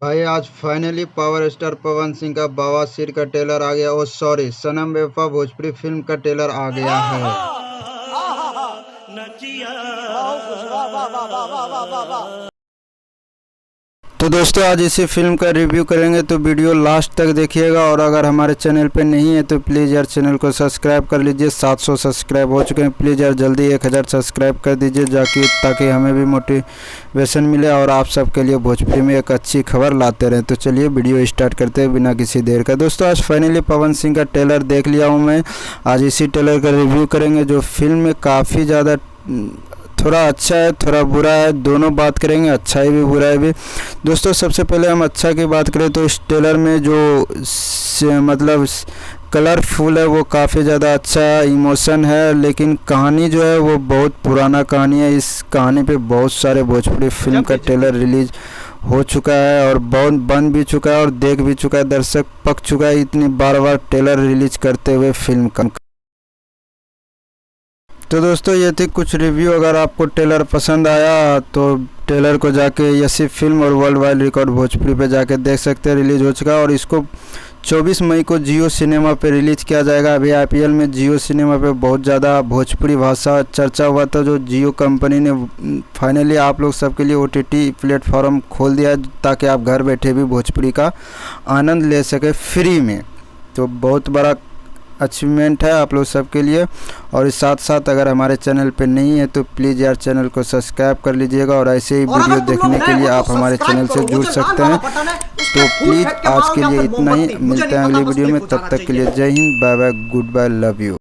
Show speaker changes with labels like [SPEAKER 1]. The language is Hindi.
[SPEAKER 1] भाई आज finally power star Pawan Singh का बवासीर का ट्रेलर आ गया। ओ सॉरी, सनम बेवफा भोजपुरी फिल्म का ट्रेलर आ गया है। तो दोस्तों आज इसी फिल्म का रिव्यू करेंगे, तो वीडियो लास्ट तक देखिएगा। और अगर हमारे चैनल पे नहीं है तो प्लीज़ यार चैनल को सब्सक्राइब कर लीजिए। 700 सब्सक्राइब हो चुके हैं, प्लीज़ यार जल्दी 1000 सब्सक्राइब कर दीजिए ताकि हमें भी मोटिवेशन मिले और आप सबके लिए भोजपुरी में एक अच्छी खबर लाते रहें। तो चलिए वीडियो स्टार्ट करते हैं बिना किसी देर का। दोस्तों आज फाइनली पवन सिंह का ट्रेलर देख लिया हूँ मैं। आज इसी ट्रेलर का रिव्यू करेंगे। जो फिल्म में काफ़ी ज़्यादा थोड़ा अच्छा है, थोड़ा बुरा है, दोनों बात करेंगे, अच्छा है भी बुरा है भी। दोस्तों सबसे पहले हम अच्छा की बात करें तो इस ट्रेलर में जो मतलब कलरफुल है वो काफ़ी ज़्यादा अच्छा है, इमोशन है। लेकिन कहानी जो है वो बहुत पुराना कहानी है। इस कहानी पे बहुत सारे भोजपुरी फिल्म का ट्रेलर रिलीज़ हो चुका है और बहुत बन भी चुका है और देख भी चुका है, दर्शक पक चुका है इतनी बार बार ट्रेलर रिलीज़ करते हुए फिल्म का। तो दोस्तों ये थी कुछ रिव्यू। अगर आपको ट्रेलर पसंद आया तो ट्रेलर को जाके यसी फिल्म और वर्ल्ड वाइड रिकॉर्ड भोजपुरी पे जाके देख सकते हैं। रिलीज़ हो चुका है और इसको 24 मई को जियो सिनेमा पे रिलीज़ किया जाएगा। अभी आईपीएल में जियो सिनेमा पे बहुत ज़्यादा भोजपुरी भाषा चर्चा हुआ था, जो जियो कंपनी ने फाइनली आप लोग सबके लिए ओटीटी प्लेटफॉर्म खोल दिया ताकि आप घर बैठे भी भोजपुरी का आनंद ले सके फ्री में। तो बहुत बड़ा अचीवमेंट है आप लोग सबके लिए। और इस साथ साथ अगर हमारे चैनल पे नहीं है तो प्लीज़ यार चैनल को सब्सक्राइब कर लीजिएगा। और ऐसे ही वीडियो देखने के लिए आप हमारे चैनल से जुड़ सकते हैं। तो प्लीज़ आज के लिए इतना ही, मिलते हैं अगली वीडियो में। तब तक के लिए Jai Hind, bye bye, goodbye, love you.